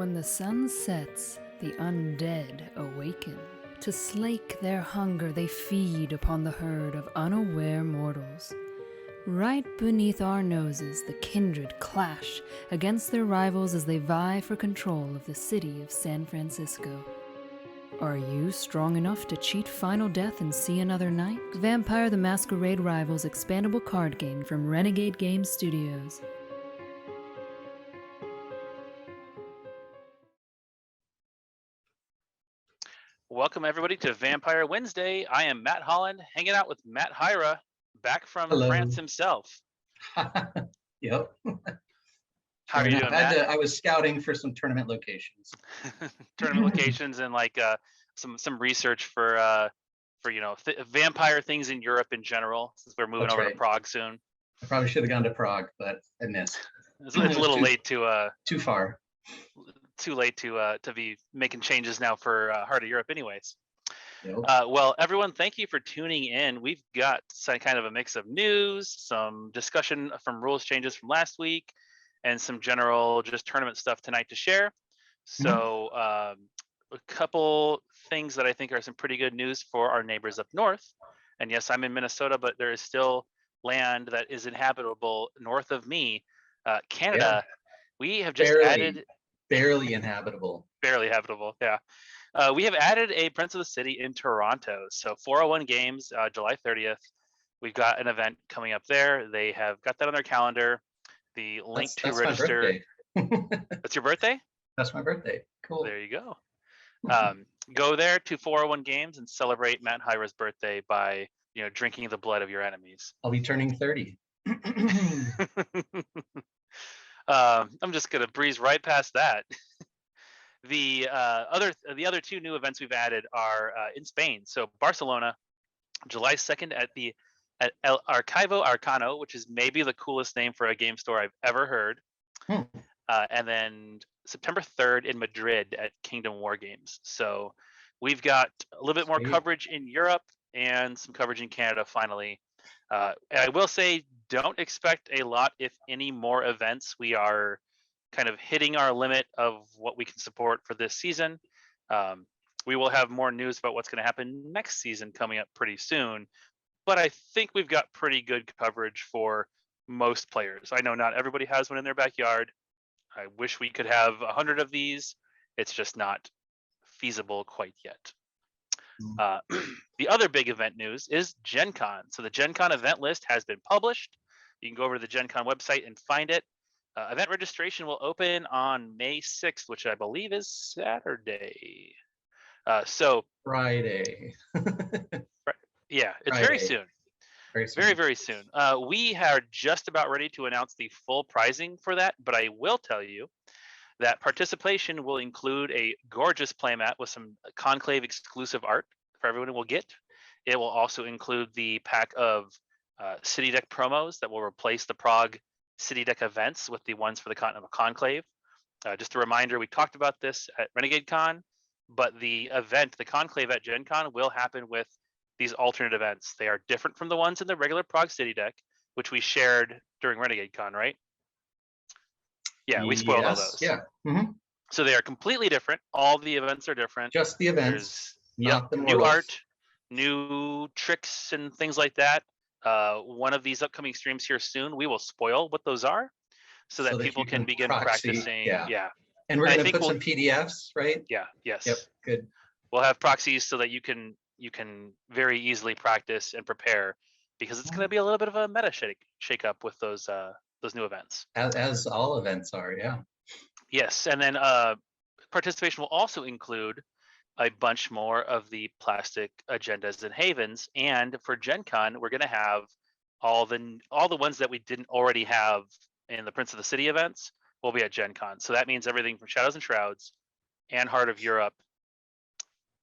When the sun sets, the undead awaken. To slake their hunger, they feed upon the herd of unaware mortals. Right beneath our noses, the kindred clash against their rivals as they vie for control of the city of San Francisco. Are you strong enough to cheat final death and see another night? Vampire the Masquerade Rivals expandable card game from Renegade Game Studios. Welcome everybody to Vampire Wednesday. I am Matt Holland, hanging out with Matt Hyra, back from Hello. France himself. Yep. How are you doing, Matt? I was scouting for some tournament locations. Tournament locations and like some research for vampire things in Europe in general, since we're moving over to Prague soon. I probably should have gone to Prague, but I missed. It's a little late to too far. Too late to be making changes now for Heart of Europe anyways. Yep. Well, everyone, thank you for tuning in. We've got some kind of a mix of news, some discussion from rules changes from last week, and some general just tournament stuff tonight to share. So a couple things that I think are some pretty good news for our neighbors up north. And yes, I'm in Minnesota, but there is still land that is inhabitable north of me. Canada, we have just added... Barely inhabitable. Barely habitable, yeah. We have added a Prince of the City in Toronto. So 401 Games, July 30th. We've got an event coming up there. They have got that on their calendar. The link to register. That's your birthday? That's my birthday. Cool. There you go. Go there to 401 Games and celebrate Matt Hyra's birthday by drinking the blood of your enemies. I'll be turning 30. I'm just gonna breeze right past that. The other two new events we've added are in Spain. So Barcelona, July 2nd at El Archivo Arcano, which is maybe the coolest name for a game store I've ever heard. And then September 3rd in Madrid at Kingdom War Games. So we've got a little bit more coverage in Europe and some coverage in Canada finally. And I will say, don't expect a lot, if any, more events. We are kind of hitting our limit of what we can support for this season. We will have more news about what's going to happen next season coming up pretty soon. But I think we've got pretty good coverage for most players. I know not everybody has one in their backyard. I wish we could have 100 of these. It's just not feasible quite yet. The other big event news is Gen Con. So the Gen Con event list has been published. You can go over to the Gen Con website and find it. Event registration will open on May 6th, which I believe is Saturday. So Friday. Yeah, it's Friday. very soon. Very, very soon. We are just about ready to announce the full pricing for that, but I will tell you that participation will include a gorgeous playmat with some Conclave exclusive art for everyone who will get. It will also include the pack of City Deck promos that will replace the Prague City Deck events with the ones for the Continental Conclave. Just a reminder, we talked about this at Renegade Con, but the event, the Conclave at Gen Con, will happen with these alternate events. They are different from the ones in the regular Prague City Deck, which we shared during Renegade Con, right? Yeah, we spoiled all those. Yeah. So they are completely different. All the events are different. Just the events. Not the new art, new tricks and things like that. One of these upcoming streams here soon, we will spoil what those are so that people can begin practicing. Yeah. And we're going to put some PDFs, right? Yeah. Yes. Yep. Good. We'll have proxies so that you can very easily practice and prepare, because it's going to be a little bit of a meta shake up with those new events. As all events are, yeah. Yes, and then participation will also include a bunch more of the plastic agendas and havens. And for Gen Con, we're going to have all the ones that we didn't already have in the Prince of the City events will be at Gen Con. So that means everything from Shadows and Shrouds and Heart of Europe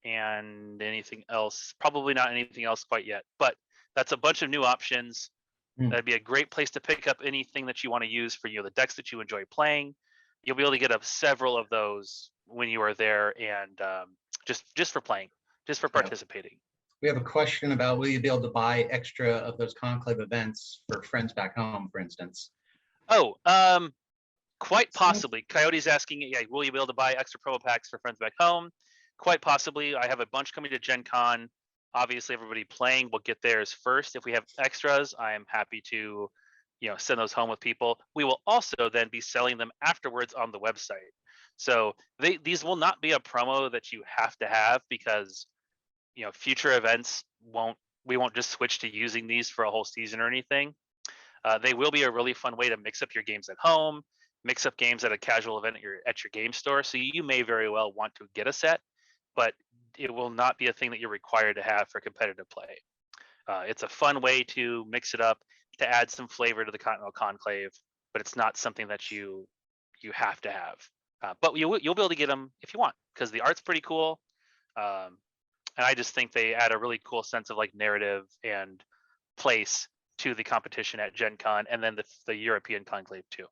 and anything else. Probably not anything else quite yet, but that's a bunch of new options. That'd be a great place to pick up anything that you want to use for the decks that you enjoy playing. You'll be able to get up several of those when you are there, and just for playing, just for participating. We have a question about, will you be able to buy extra of those Conclave events for friends back home, for instance? Oh, Quite possibly. Coyote's asking, yeah, will you be able to buy extra promo packs for friends back home? Quite possibly. I have a bunch coming to Gen Con. Obviously, everybody playing will get theirs first. If we have extras, I am happy to, send those home with people. We will also then be selling them afterwards on the website. So these will not be a promo that you have to have, because future events we won't just switch to using these for a whole season or anything. They will be a really fun way to mix up your games at home, mix up games at a casual event at your game store. So you may very well want to get a set, but it will not be a thing that you're required to have for competitive play. It's a fun way to mix it up, to add some flavor to the Continental Conclave, but it's not something that you have to have. But you'll be able to get them if you want, because the art's pretty cool. And I just think they add a really cool sense of like narrative and place to the competition at Gen Con, and then the European Conclave too.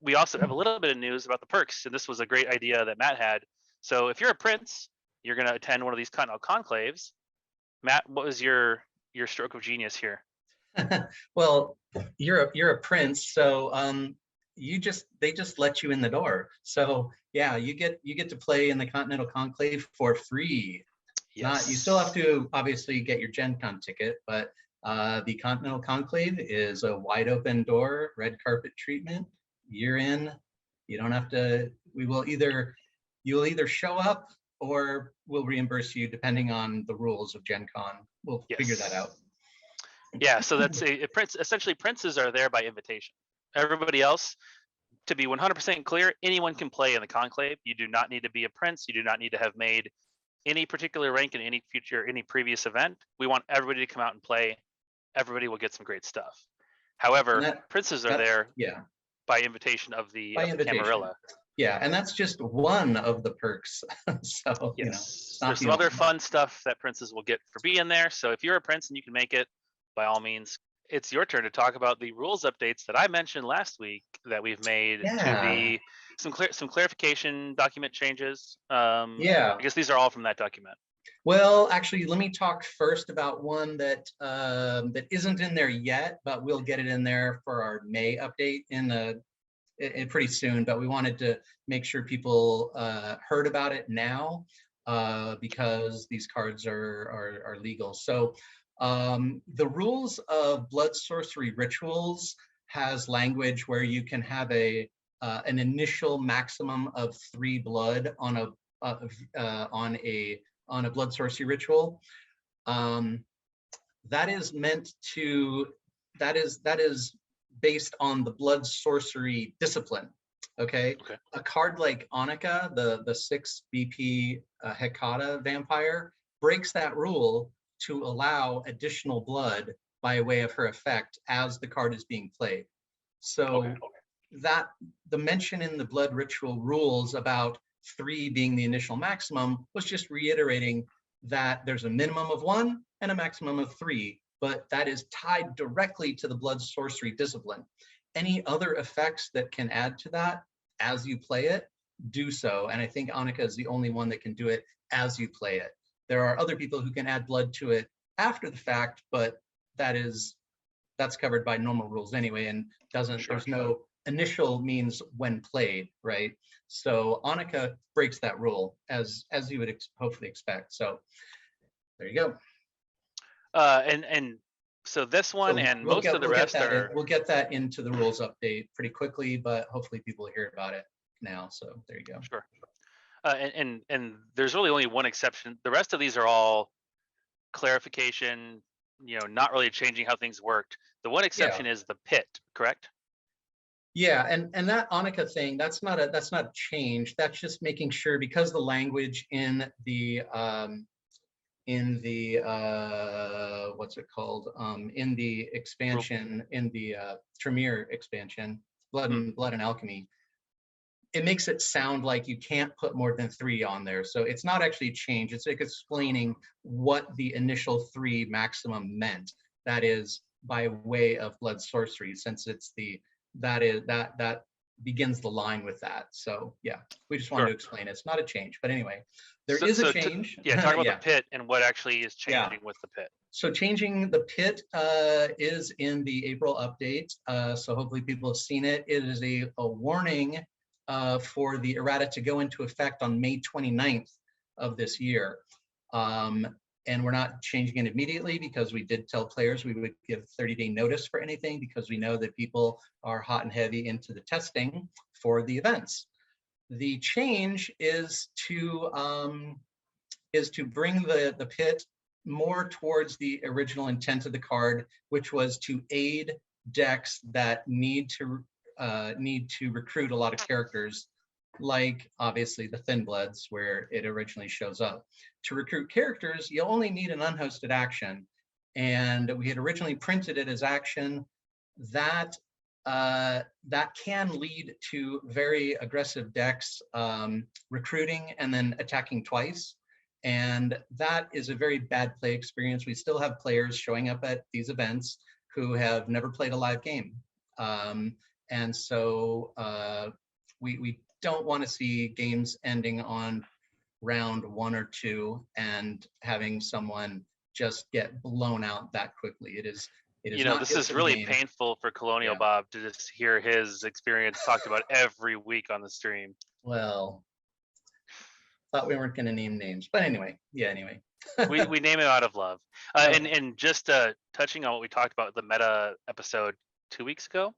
We also have a little bit of news about the perks, and this was a great idea that Matt had. So if you're a prince, you're going to attend one of these Continental Conclaves. Matt, what was your stroke of genius here? Well, you're a prince, so they just let you in the door. So yeah, you get to play in the Continental Conclave for free. Yes. You still have to obviously get your Gen Con ticket, but the Continental Conclave is a wide open door, red carpet treatment. You're in. You don't have to. You'll either show up or we'll reimburse you depending on the rules of Gen Con. We'll figure that out. Yeah, so that's a prince. Essentially, princes are there by invitation. Everybody else, to be 100% clear, anyone can play in the conclave. You do not need to be a prince. You do not need to have made any particular rank in any previous event. We want everybody to come out and play. Everybody will get some great stuff. However, princes are there by invitation of the Camarilla. Yeah, and that's just one of the perks. So yes, there's some other fun stuff that princes will get for being there. So if you're a prince and you can make it, by all means, it's your turn to talk about the rules updates that I mentioned last week that we've made to some clarification document changes. I guess these are all from that document. Well, actually, let me talk first about one that that isn't in there yet, but we'll get it in there for our May update in pretty soon. But we wanted to make sure people heard about it now because these cards are legal. So the rules of blood sorcery rituals has language where you can have an initial maximum of 3 blood on a blood sorcery ritual. That is based on the blood sorcery discipline. Okay. A card like Annika, the 6 BP Hecata vampire, breaks that rule to allow additional blood by way of her effect as the card is being played. So that the mention in the blood ritual rules about 3 being the initial maximum was just reiterating that there's a minimum of 1 and a maximum of 3, but that is tied directly to the blood sorcery discipline. Any other effects that can add to that as you play it, do so. And I think Annika is the only one that can do it as you play it. There are other people who can add blood to it after the fact, but that's covered by normal rules anyway, and there's no initial means when played, right? So Annika breaks that rule as you would hopefully expect. So there you go. And so this one and most of the rest we'll get that into the rules update pretty quickly, but hopefully people hear about it now. So there you go. Sure. And there's really only one exception. The rest of these are all clarification, not really changing how things worked. The one exception is the pit, correct? Yeah, and that Annika thing, that's not a change. That's just making sure, because the language in the what's it called? In the expansion, in the Tremere expansion, Blood and Alchemy, it makes it sound like you can't put more than 3 on there. So it's not actually a change. It's like explaining what the initial 3 maximum meant. That is by way of blood sorcery, since it's that begins the line with that. So yeah, we just wanted Sure. to explain it's not a change, but anyway, there So, is a so change. yeah, talk about Yeah. the pit and what actually is Yeah. changing with the pit. So changing the pit is in the April update. So hopefully people have seen it. It is a warning for the errata to go into effect on May 29th of this year. And we're not changing it immediately because we did tell players we would give 30-day notice for anything, because we know that people are hot and heavy into the testing for the events. The change is to bring the pit more towards the original intent of the card, which was to aid decks that need to recruit a lot of characters, like obviously the Thin Bloods, where it originally shows up. To recruit characters, you only need an unhosted action, and we had originally printed it as action. That can lead to very aggressive decks recruiting and then attacking twice. And that is a very bad play experience. We still have players showing up at these events who have never played a live game. And so we don't want to see games ending on round 1 or 2 and having someone just get blown out that quickly. It is not this good is for the really game. painful for Colonial Yeah. Bob to just hear his experience talked about every week on the stream. Well, thought we weren't going to name names, but anyway, yeah, anyway. we name it out of love. And just touching on what we talked about the meta episode 2 weeks ago,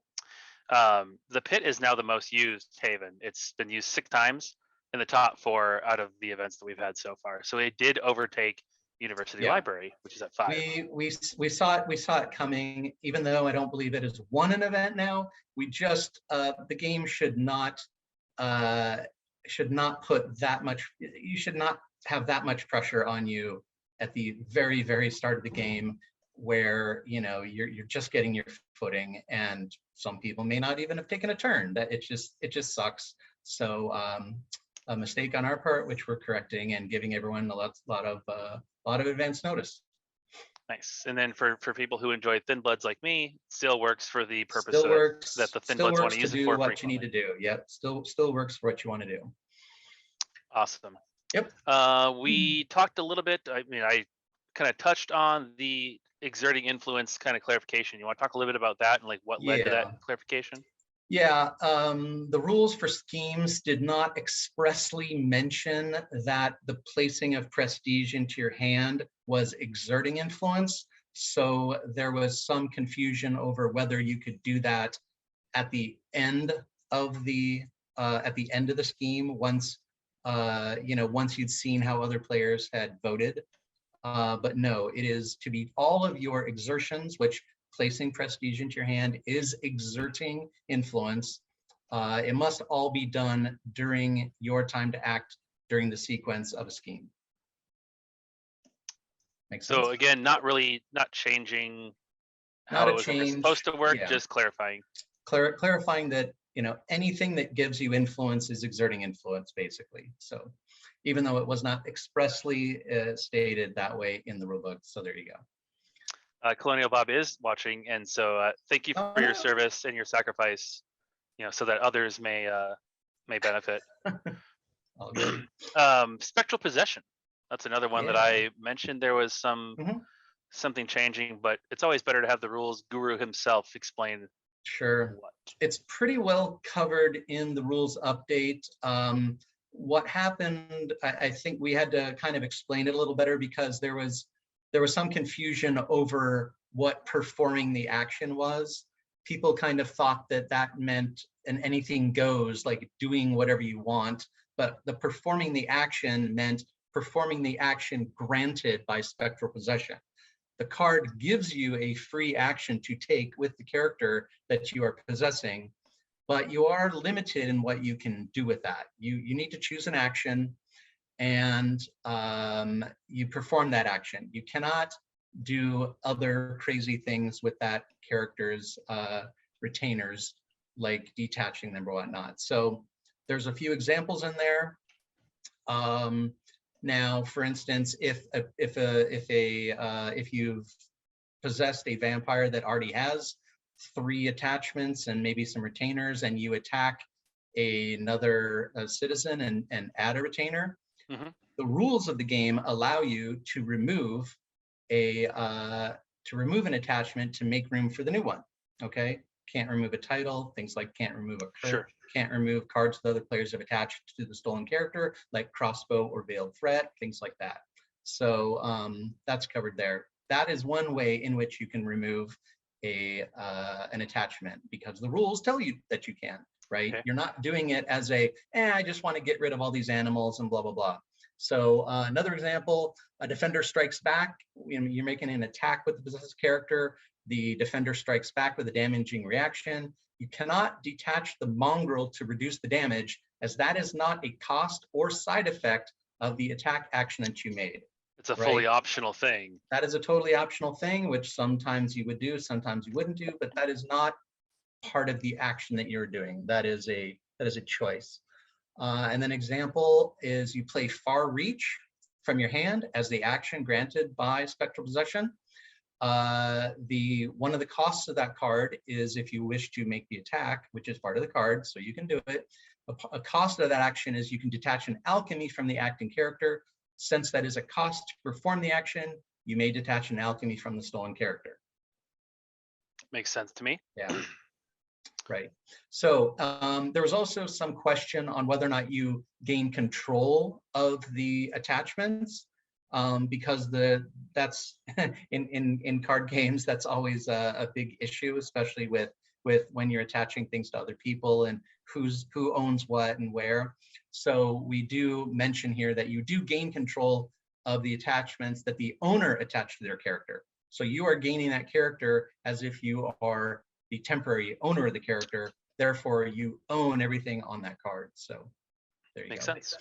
the pit is now the most used haven. It's been used 6 times in the top 4 out of the events that we've had so far. So it did overtake University Library, which is at 5. We saw it coming, even though I don't believe it has won an event now. We just the game should not put that much. You should not have that much pressure on you at the very, very start of the game, where you're just getting your footing, and some people may not even have taken a turn. That it just sucks. So a mistake on our part, which we're correcting and giving everyone a lot of advance notice. Nice. And then for people who enjoy Thin Bloods like me, still works for the purpose Still works, that the Thin still Bloods want works to use to it do for. what you need to do. Yep, still works for what you want to do. Awesome. Yep. We talked a little bit. I mean, I kind of touched on the exerting influence kind of clarification. You want to talk a little bit about that and like what led to that clarification? Yeah, the rules for schemes did not expressly mention that the placing of prestige into your hand was exerting influence. So there was some confusion over whether you could do that at the end of the scheme, once once you'd seen how other players had voted. But no, it is to be all of your exertions, which placing prestige into your hand is exerting influence. It must all be done during your time to act during the sequence of a scheme. Makes sense? So again, not changing how it was supposed to work, just clarifying. Clarifying that anything that gives you influence is exerting influence, basically. So even though it was not expressly stated that way in the rulebook. So there you go. Colonial Bob is watching, and so thank you for your service and your sacrifice, so that others may benefit. All good. Spectral Possession. That's another one that I mentioned. There was something changing, but it's always better to have the rules guru himself explain. Sure. It's pretty well covered in the rules update. What happened, I think we had to kind of explain it a little better, because there was some confusion over what performing the action was. People kind of thought that meant an anything goes, like doing whatever you want, but the performing the action meant performing the action granted by Spectral Possession. The card gives you a free action to take with the character that you are possessing, but you are limited in what you can do with that. You need to choose an action, and you perform that action. You cannot do other crazy things with that character's retainers, like detaching them or whatnot. So there's a few examples in there. Now, for instance, if you've possessed a vampire that already has 3 attachments and maybe some retainers, and you attack another citizen and add a retainer, the rules of the game allow you to remove an attachment to make room for the new one. Okay, can't remove a title, things like can't remove a card, Sure. can't remove cards that other players have attached to the stolen character, like crossbow or veiled threat, things like that. So that's covered there. That is one way in which you can remove an attachment, because the rules tell you that you can, right? Okay. You're not doing it as I just want to get rid of all these animals and blah, blah, blah. So another example, a defender strikes back. You're making an attack with the possessed character. The defender strikes back with a damaging reaction. You cannot detach the mongrel to reduce the damage, as that is not a cost or side effect of the attack action that you made. It's a fully optional thing. That is a totally optional thing, which sometimes you would do, sometimes you wouldn't do, but that is not part of the action that you're doing. That is a choice. And then example is you play Far Reach from your hand as the action granted by Spectral Possession. One of the costs of that card is if you wish to make the attack, which is part of the card, so you can do it. A cost of that action is you can detach an alchemy from the acting character. Since that is a cost to perform the action, you may detach an alchemy from the stolen character. Makes sense to me. Yeah. Right. So there was also some question on whether or not you gain control of the attachments, because that's in card games, that's always a big issue, especially with when you're attaching things to other people and who owns what and where. So we do mention here that you do gain control of the attachments that the owner attached to their character. So you are gaining that character as if you are the temporary owner of the character, therefore you own everything on that card. So there you go. Makes sense.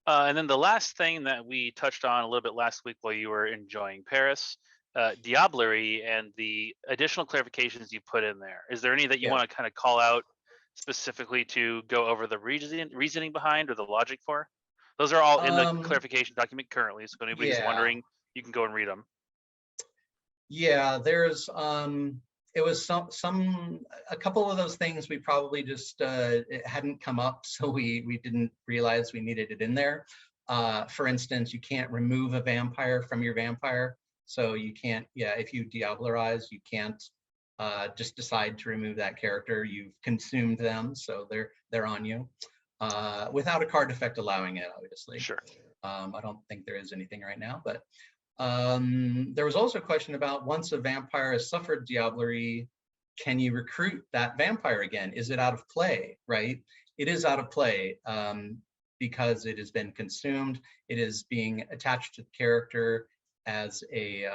And then the last thing that we touched on a little bit last week while you were enjoying Paris, Diablerie and the additional clarifications you put in there. Is there any that you want to kind of call out specifically to go over the reasoning behind or the logic for? Those are all in the clarification document currently, so if anybody's wondering, you can go and read them. Yeah, there's it was a couple of those things we probably just it hadn't come up, so we didn't realize we needed it in there. For instance, you can't remove a vampire from your vampire, so you can't. Yeah, if you diablerize, you can't just decide to remove that character. You've consumed them, so they're on you without a card effect allowing it, obviously. Sure. I don't think there is anything right now, but. There was also a question about, once a vampire has suffered Diablerie, can you recruit that vampire again? Is it out of play, right? It is out of play because it has been consumed. It is being attached to the character as a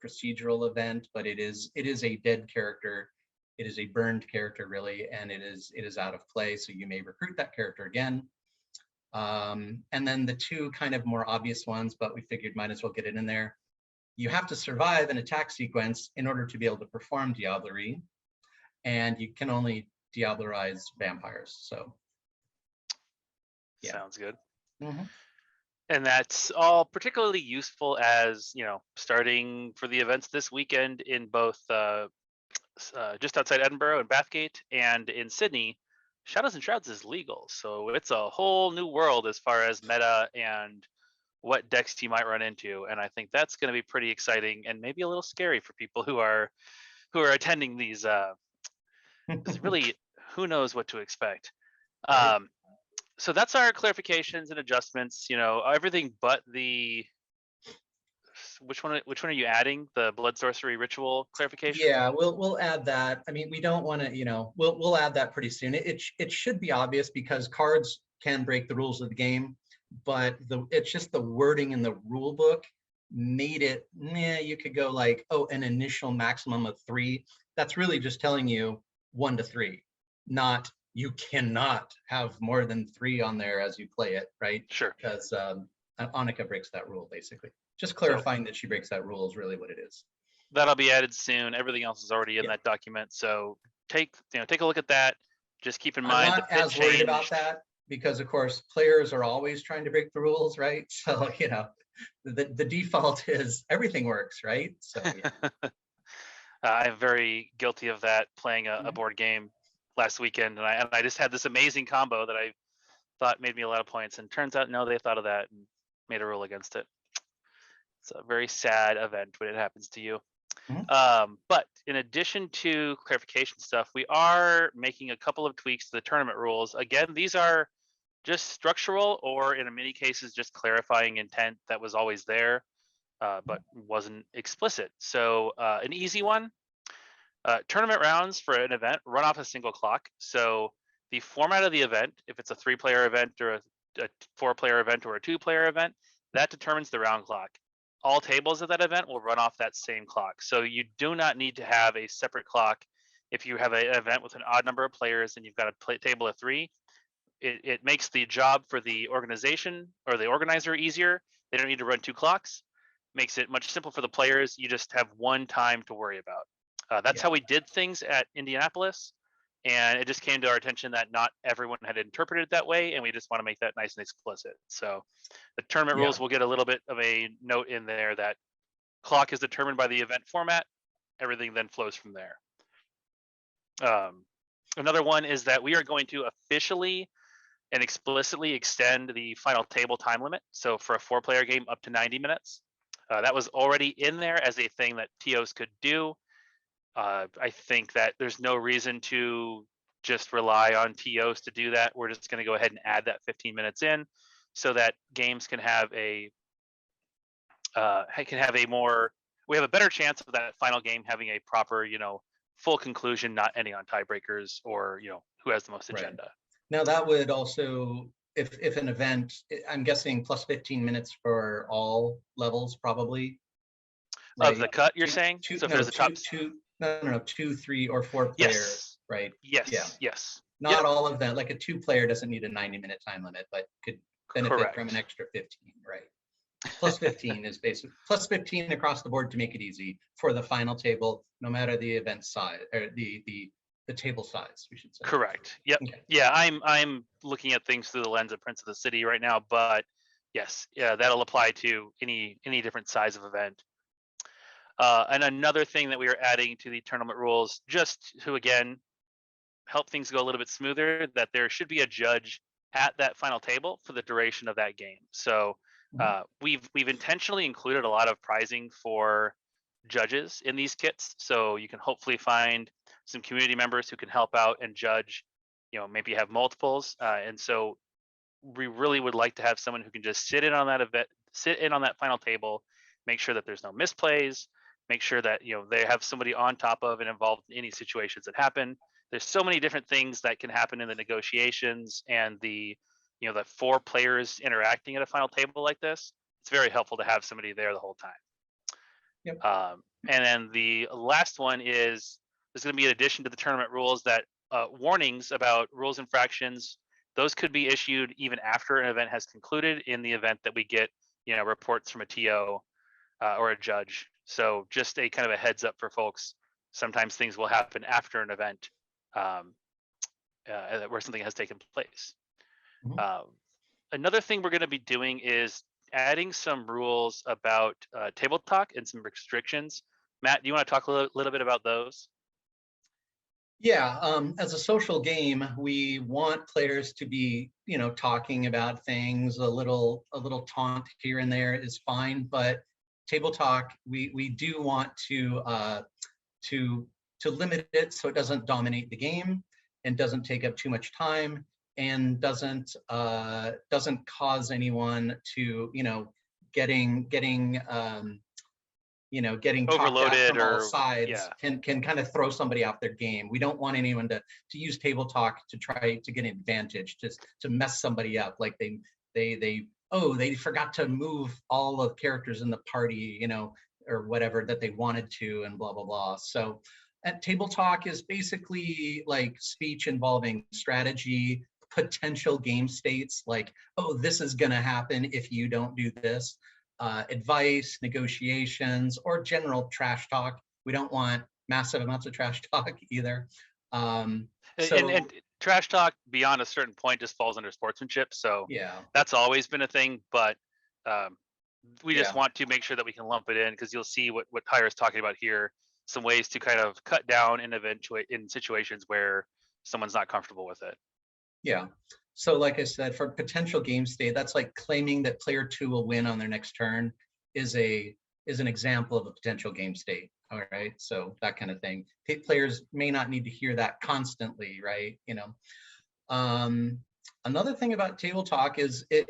procedural event, but it is a dead character. It is a burned character, really, and it is out of play. So you may recruit that character again. And then the two kind of more obvious ones, but we figured might as well get it in there. You have to survive an attack sequence in order to be able to perform Diablerie, and you can only diablerize vampires. So, yeah. Sounds good. And that's all particularly useful as, starting for the events this weekend in both just outside Edinburgh and Bathgate, and in Sydney. Shadows and Shrouds is legal, so it's a whole new world as far as meta and what decks you might run into, and I think that's going to be pretty exciting and maybe a little scary for people who are attending these. Really, who knows what to expect. Right. So that's our clarifications and adjustments. Everything but the. Which one are you adding? The blood sorcery ritual clarification? Yeah, we'll add that. I mean, we don't want to, we'll add that pretty soon. It should be obvious because cards can break the rules of the game, but it's just the wording in the rule book made it, you could go like, an initial maximum of 3. That's really just telling you 1 to 3, not you cannot have more than 3 on there as you play it, right? Sure. Because Annika breaks that rule, basically. Just clarifying that she breaks that rule is really what it is. That'll be added soon. Everything else is already in that document. So take a look at that. Just keep in mind I'm not as worried about that because, of course, players are always trying to break the rules, right? So, the default is everything works, right? So, yeah. I'm very guilty of that, playing a board game last weekend, and I just had this amazing combo that I thought made me a lot of points, and turns out no, they thought of that and made a rule against it. It's a very sad event when it happens to you. But in addition to clarification stuff, we are making a couple of tweaks to the tournament rules. Again, these are just structural, or in many cases, just clarifying intent that was always there, but wasn't explicit. So an easy one, tournament rounds for an event run off a single clock. So the format of the event, if it's a 3-player event or a 4-player event or a 2-player event, that determines the round clock. All tables of that event will run off that same clock. So you do not need to have a separate clock. If you have an event with an odd number of players and you've got a table of 3, it makes the job for the organization or the organizer easier. They don't need to run 2 clocks. Makes it much simpler for the players. You just have one time to worry about. That's how we did things at Indianapolis. And it just came to our attention that not everyone had interpreted it that way, and we just want to make that nice and explicit. So the tournament rules will get a little bit of a note in there that clock is determined by the event format. Everything then flows from there. Another one is that we are going to officially and explicitly extend the final table time limit. So for a 4-player game, up to 90 minutes. That was already in there as a thing that TOs could do. I think that there's no reason to just rely on TOs to do that. We're just going to go ahead and add that 15 minutes in, so that games can have a more. We have a better chance of that final game having a proper, full conclusion, not ending on tiebreakers or who has the most agenda. Right. Now that would also, if an event, I'm guessing plus 15 minutes for all levels, probably. Right? Of the cut, you're saying? So if there's a top 2, 3, or 4 player, yes. Right? Yes. Yes. Not all of them. Like a 2-player doesn't need a 90-minute time limit, but could benefit from an extra 15, right? Plus 15 is basically plus 15 across the board to make it easy for the final table, no matter the event size or the table size, we should say. Correct. Yep. Okay. Yeah, I'm looking at things through the lens of Prince of the City right now, but yes, that'll apply to any different size of event. And another thing that we are adding to the tournament rules, just to again help things go a little bit smoother, that there should be a judge at that final table for the duration of that game. So we've intentionally included a lot of prizing for judges in these kits, so you can hopefully find some community members who can help out and judge. Maybe you have multiples, and so we really would like to have someone who can just sit in on that final table, make sure that there's no misplays, make sure that they have somebody on top of and involved in any situations that happen. There's so many different things that can happen in the negotiations, and the 4 players interacting at a final table like this. It's very helpful to have somebody there the whole time. Yep. And then the last one is there's going to be an addition to the tournament rules that warnings about rules infractions. Those could be issued even after an event has concluded, in the event that we get reports from a TO or a judge. So just a kind of a heads up for folks. Sometimes things will happen after an event where something has taken place. Another thing we're going to be doing is adding some rules about table talk and some restrictions. Matt, do you want to talk a little bit about those? Yeah, as a social game, we want players to be, talking about things. A little taunt here and there is fine, but table talk, we do want to limit it so it doesn't dominate the game and doesn't take up too much time and doesn't cause anyone to getting overloaded from all or sides can kind of throw somebody off their game. We don't want anyone to use table talk to try to get an advantage, just to mess somebody up, like they forgot to move all of characters in the party, or whatever that they wanted to, and blah blah blah. So table talk is basically like speech involving strategy, potential game states, like, oh, this is going to happen if you don't do this, advice, negotiations, or general trash talk. We don't want massive amounts of trash talk either. And trash talk beyond a certain point just falls under sportsmanship. So that's always been a thing, but we just want to make sure that we can lump it in, because you'll see what Hyra is talking about here. some ways to kind of cut down in situations where someone's not comfortable with it. Yeah. So like I said, for potential game state, that's like claiming that player 2 will win on their next turn is an example of a potential game state. All right. So that kind of thing. Players may not need to hear that constantly, right? Another thing about table talk is it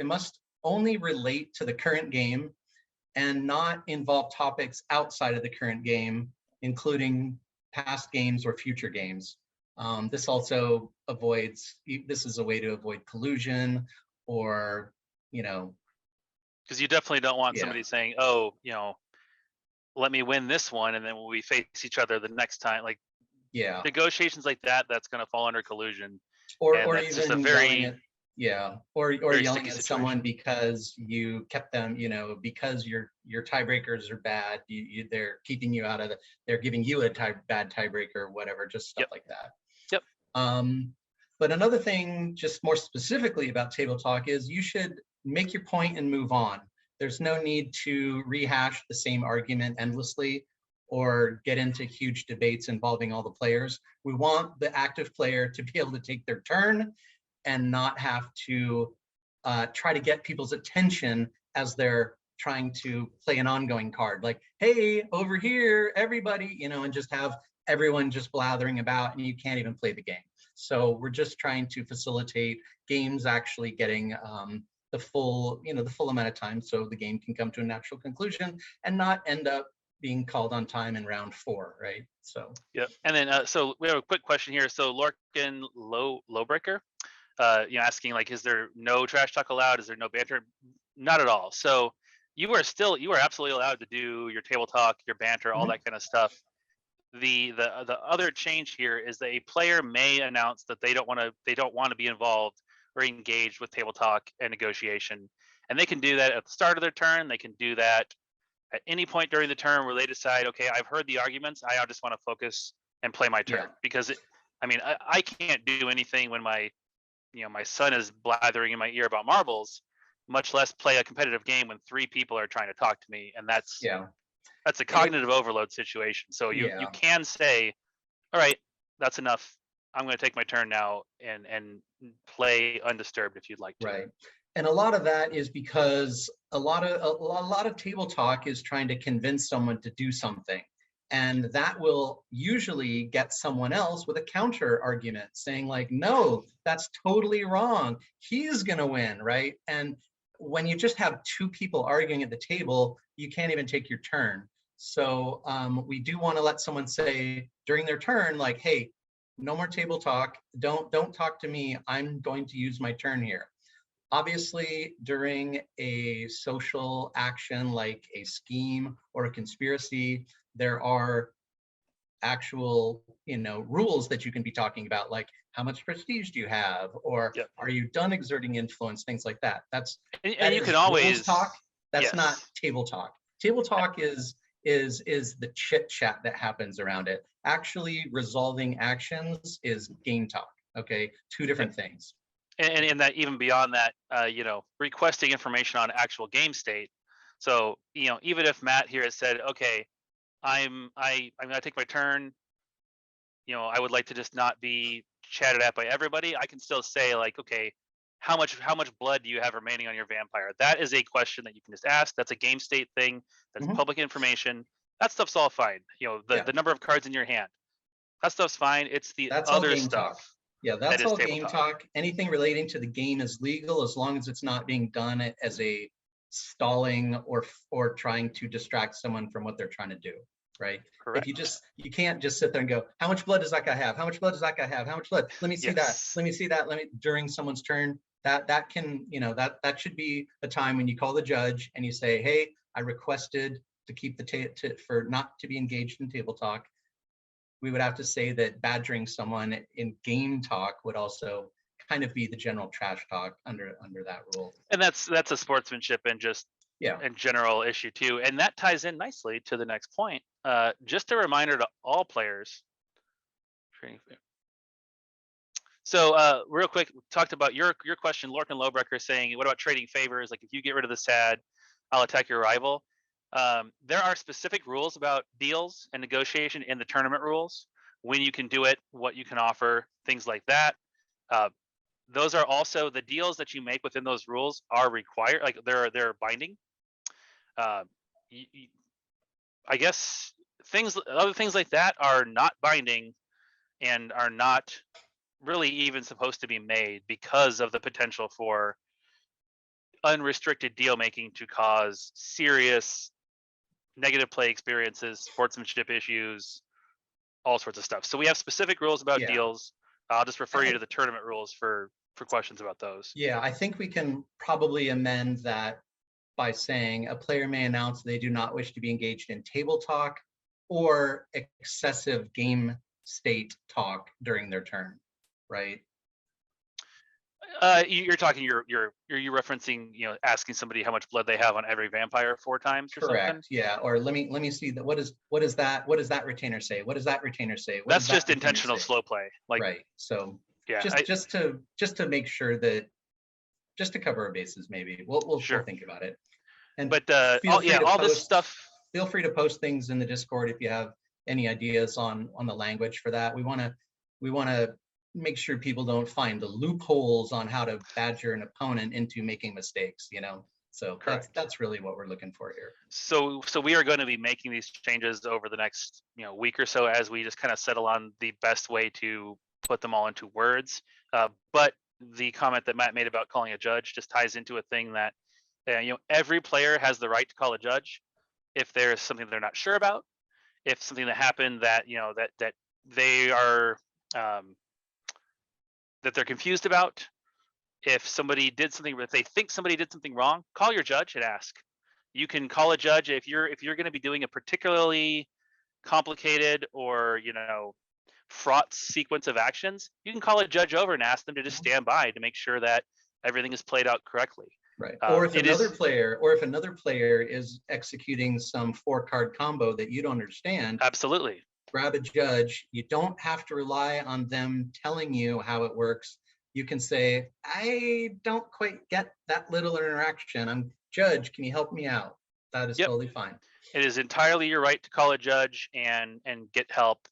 must only relate to the current game and not involve topics outside of the current game, including past games or future games. This also this is a way to avoid collusion or, Because you definitely don't want yeah, somebody saying, "Oh, let me win this one, and then when we face each other the next time," like yeah. negotiations like that, that's going to fall under collusion, and Or that's just a even yelling very, at, yeah, or very yelling sticky at someone situation. because you kept them, because your tiebreakers are bad, they're keeping you out of they're giving you a bad tiebreaker or whatever, just stuff Yep. like that. Yep. But another thing, just more specifically about table talk, is you should make your point and move on. There's no need to rehash the same argument endlessly or get into huge debates involving all the players. We want the active player to be able to take their turn and not have to try to get people's attention as they're trying to play an ongoing card. Like, hey, over here, everybody, and just have everyone just blathering about and you can't even play the game. So we're just trying to facilitate games actually getting the full amount of time so the game can come to a natural conclusion and not end up being called on time in round 4, right? So Yep. And then so we have a quick question here. So Lorcan Lowbreaker, asking like, is there no trash talk allowed? Is there no banter? Not at all. So you are absolutely allowed to do your table talk, your banter, all that kind of stuff. The other change here is that a player may announce that they don't want to be involved or engaged with table talk and negotiation, and they can do that at the start of their turn. They can do that at any point during the turn where they decide, okay, I've heard the arguments, I just want to focus and play my turn. Yeah. Because I can't do anything when my son is blathering in my ear about marbles, much less play a competitive game when 3 people are trying to talk to me, and that's a cognitive overload situation. So you can say, all right, that's enough. I'm going to take my turn now and play undisturbed if you'd like to. Right. And a lot of that is because a lot of table talk is trying to convince someone to do something. And that will usually get someone else with a counter argument saying like, no, that's totally wrong. He's going to win, right? And when you just have 2 people arguing at the table, you can't even take your turn. So we do want to let someone say during their turn, like, hey, no more table talk. Don't talk to me. I'm going to use my turn here. Obviously, during a social action like a scheme or a conspiracy, there are actual, rules that you can be talking about, like how much prestige do you have, or are you done exerting influence, things like that. That you can always talk. That's not yes. table talk. Table talk is the chit chat that happens around it. Actually resolving actions is game talk. Okay, 2 different things. And that even beyond that, requesting information on actual game state. So even if Matt here has said, okay, I'm gonna take my turn, I would like to just not be chatted at by everybody, I can still say like, okay, how much blood do you have remaining on your vampire? That is a question that you can just ask. That's a game state thing. That's public information. That stuff's all fine. The number of cards in your hand. That stuff's fine. It's that's other all game stuff. Talk. Yeah, that's all game talk. Anything relating to the game is legal as long as it's not being done as a stalling or trying to distract someone from what they're trying to do, right? Correct. If you can't just sit there and go, how much blood does that guy have? How much blood does that guy have? How much blood? Let me see that. Let me see that. During someone's turn, that can, that should be a time when you call the judge and you say, hey, I requested to keep for not to be engaged in table talk. We would have to say that badgering someone in game talk would also kind of be the general trash talk under that rule. And that's a sportsmanship and just and general issue too. And that ties in nicely to the next point. Just a reminder to all players. So real quick, we talked about your question, Lorcan Lowbreaker saying, what about trading favors? Like if you get rid of the sad, I'll attack your rival. There are specific rules about deals and negotiation in the tournament rules, when you can do it, what you can offer, things like that. Uh, those are also the deals that you make within those rules are required, like they're binding. Uh, y- y- I guess other things like that are not binding and are not really even supposed to be made because of the potential for unrestricted deal making to cause serious negative play experiences, sportsmanship issues, all sorts of stuff. So we have specific rules about Yeah. deals. I'll just refer you to the tournament rules for questions about those. Yeah, I think we can probably amend that by saying a player may announce they do not wish to be engaged in table talk or excessive game state talk during their turn, right? You're talking. You're referencing. Asking somebody how much blood they have on every vampire 4 times or something. Correct. Yeah. Or let me see that. What does that retainer say? What does that retainer say? What That's does that just retainer intentional say? slow play. Like, Right. So yeah, just to make sure that, just to cover our bases, maybe we'll sure. think about it. And But all this stuff. Feel free to post things in the Discord if you have any ideas on the language for that. We want to make sure people don't find the loopholes on how to badger an opponent into making mistakes. So that's really what we're looking for here. So we are going to be making these changes over the next week or so as we just kind of settle on the best way to put them all into words. But the comment that Matt made about calling a judge just ties into a thing that every player has the right to call a judge if there's something they're not sure about, if something that happened that that they are that they're confused about. If somebody did something, if they think somebody did something wrong, call your judge and ask. You can call a judge if you're going to be doing a particularly complicated or fraught sequence of actions. You can call a judge over and ask them to just stand by to make sure that everything is played out correctly. Right. Or if another player is executing some 4-card combo that you don't understand, absolutely grab a judge. You don't have to rely on them telling you how it works. You can say, I don't quite get that little interaction. I'm judge, can you help me out? That is totally fine. It is entirely your right to call a judge and get help,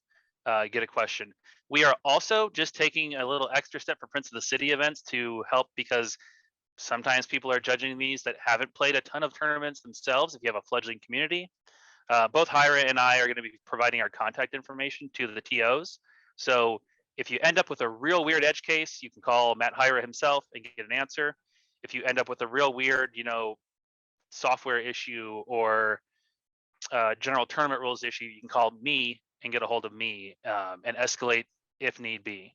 get a question. We are also just taking a little extra step for Prince of the City events to help, because sometimes people are judging these that haven't played a ton of tournaments themselves. If you have a fledgling community, both Hyra and I are going to be providing our contact information to the TOs. So if you end up with a real weird edge case, you can call Matt Hyra himself and get an answer. If you end up with a real weird, software issue or general tournament rules issue, you can call me and get a hold of me and escalate if need be.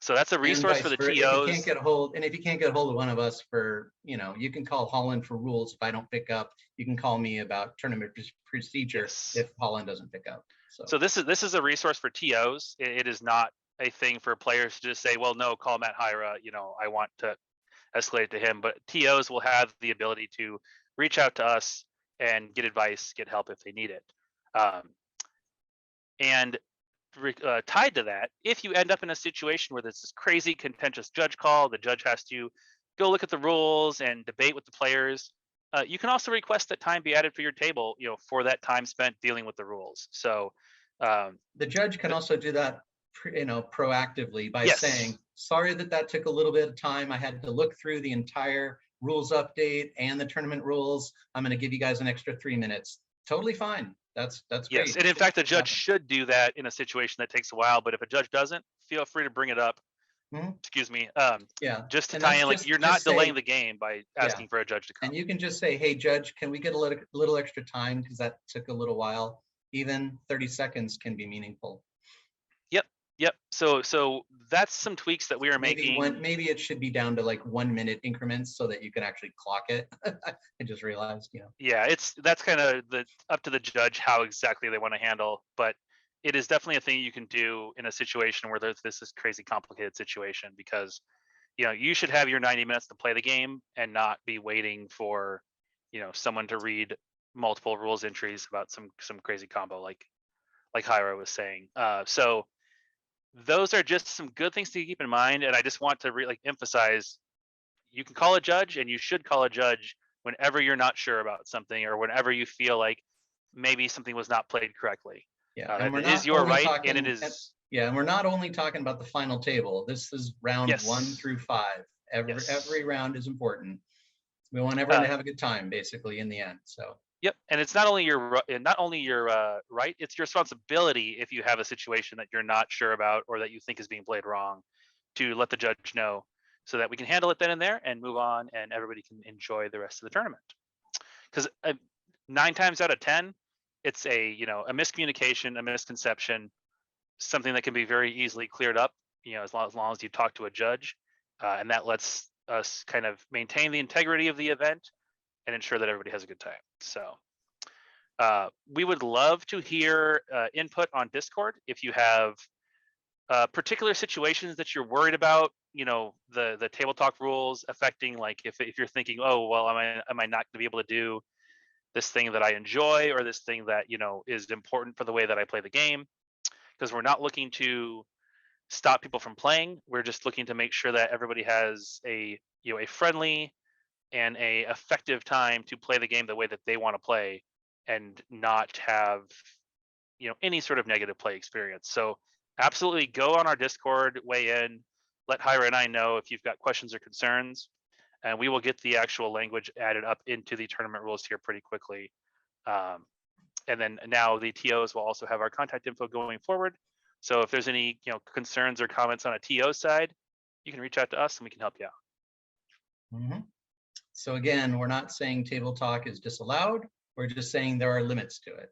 So that's a resource for the TOs. If you can't get a hold of one of us for, you can call Holland for rules if I don't pick up. You can call me about tournament procedure if Holland doesn't pick up. So this is a resource for TOs. It is not a thing for players to just say, well, no, call Matt Hyra. I want to escalate it to him. But TOs will have the ability to reach out to us and get advice, get help if they need it. And tied to that, if you end up in a situation where there's this crazy contentious judge call, the judge has to go look at the rules and debate with the players. You can also request that time be added for your table, for that time spent dealing with the rules. So the judge can also do that, proactively by saying, sorry that took a little bit of time. I had to look through the entire rules update and the tournament rules. I'm going to give you guys an extra 3 minutes. Totally fine. That's great. Yes, and in fact, the judge should do that in a situation that takes a while. But if a judge doesn't, feel free to bring it up. Excuse me. Just to tie in, like, you're not delaying the game by asking for a judge to come. And you can just say, hey, judge, can we get a little extra time because that took a little while. Even 30 seconds can be meaningful. Yep. So that's some tweaks that we are making. Maybe it should be down to like 1 minute increments so that you can actually clock it. I just realized, Yeah, that's kind of up to the judge how exactly they want to handle, but it is definitely a thing you can do in a situation where there's this crazy complicated situation, because you should have your 90 minutes to play the game and not be waiting for someone to read multiple rules entries about some crazy combo like Hyra was saying. So those are just some good things to keep in mind, and I just want to really emphasize, you can call a judge and you should call a judge whenever you're not sure about something or whenever you feel like maybe something was not played correctly. Yeah, and we're It is not your only right, talking, and it is. yeah, and we're not only talking about the final table. This is round 1 Yes. through 5. Yes. Every round is important. We want everyone to have a good time, basically, in the end. So. Yep, and it's not only your right, it's your responsibility if you have a situation that you're not sure about or that you think is being played wrong, to let the judge know so that we can handle it then and there and move on, and everybody can enjoy the rest of the tournament. Because 9 times out of 10, it's a a miscommunication, a misconception, something that can be very easily cleared up. As long as you talk to a judge, and that lets us kind of maintain the integrity of the event and ensure that everybody has a good time. So we would love to hear input on Discord if you have particular situations that you're worried about. The table talk rules affecting, like if you're thinking, oh well, am I not going to be able to do this thing that I enjoy, or this thing that is important for the way that I play the game? Because we're not looking to stop people from playing. We're just looking to make sure that everybody has a a friendly and a effective time to play the game the way that they want to play, and not have any sort of negative play experience. So absolutely go on our Discord, weigh in, let Hyra and I know if you've got questions or concerns, and we will get the actual language added up into the tournament rules here pretty quickly. And then now the TOs will also have our contact info going forward. So if there's any concerns or comments on a TO side, you can reach out to us and we can help you out. Mm-hmm. So again, we're not saying table talk is disallowed. We're just saying there are limits to it.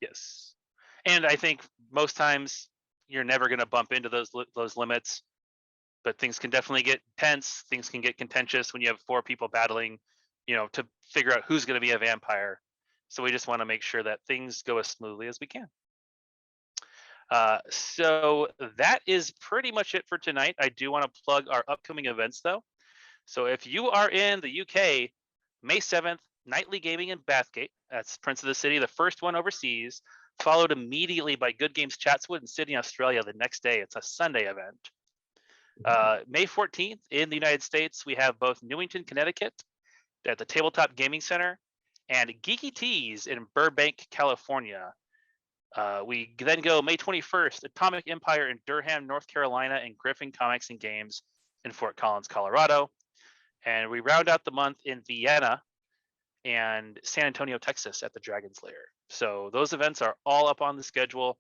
Yes. And I think most times you're never going to bump into those limits, but things can definitely get tense. Things can get contentious when you have 4 people battling, to figure out who's going to be a vampire. So we just want to make sure that things go as smoothly as we can. So that is pretty much it for tonight. I do want to plug our upcoming events though. So if you are in the UK, May 7th, Nightly Gaming in Bathgate. That's Prince of the City, the first one overseas, followed immediately by Good Games Chatswood in Sydney, Australia the next day. It's a Sunday event. May 14th in the United States, we have both Newington, Connecticut at the Tabletop Gaming Center and Geeky Teas in Burbank, California. We then go May 21st, Atomic Empire in Durham, North Carolina, and Griffin Comics and Games in Fort Collins, Colorado. And we round out the month in Vienna and San Antonio, Texas at the Dragon's Lair. So those events are all up on the schedule.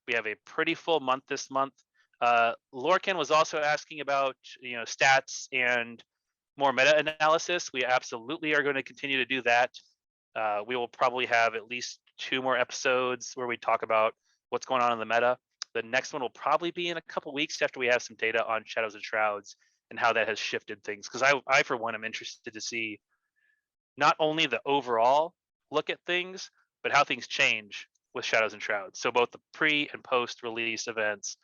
We have a pretty full month this month. Lorcan was also asking about stats and more meta analysis. We absolutely are going to continue to do that. We will probably have at least 2 more episodes where we talk about what's going on in the meta. The next one will probably be in a couple weeks after we have some data on Shadows and Shrouds and how that has shifted things. Because I, for one, am interested to see not only the overall look at things, but how things change with Shadows and Shrouds. So both the pre and post release events,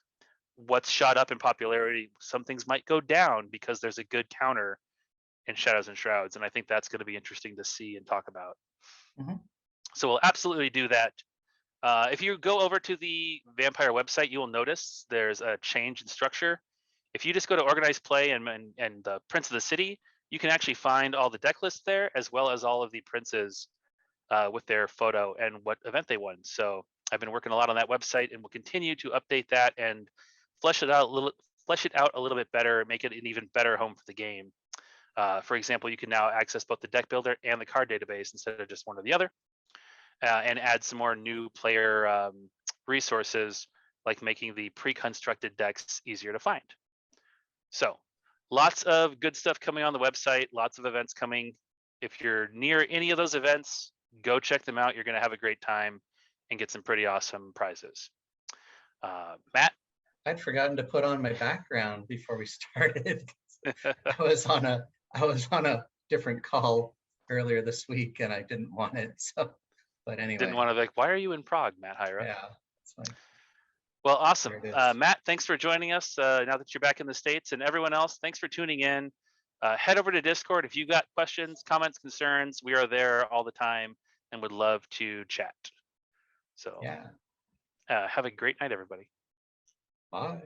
what's shot up in popularity, some things might go down because there's a good counter in Shadows and Shrouds. And I think that's going to be interesting to see and talk about. Mm-hmm. So we'll absolutely do that. If you go over to the Vampire website, you will notice there's a change in structure. If you just go to Organized Play and the Prince of the City, you can actually find all the deck lists there, as well as all of the princes with their photo and what event they won. So I've been working a lot on that website, and we'll continue to update that and flesh it out a little bit better, make it an even better home for the game. For example, you can now access both the deck builder and the card database instead of just one or the other, and add some more new player resources, like making the pre-constructed decks easier to find. So lots of good stuff coming on the website, lots of events coming. If you're near any of those events, go check them out. You're going to have a great time and get some pretty awesome prizes. Matt? I'd forgotten to put on my background before we started. I was on a different call earlier this week and I didn't want it. So, but anyway. Didn't want to be like, why are you in Prague, Matt Hyra? Yeah, that's fine. Well, awesome. Matt, thanks for joining us now that you're back in the States, and everyone else, thanks for tuning in. Head over to Discord if you've got questions, comments, concerns. We are there all the time and would love to chat. So yeah. Have a great night, everybody. Bye.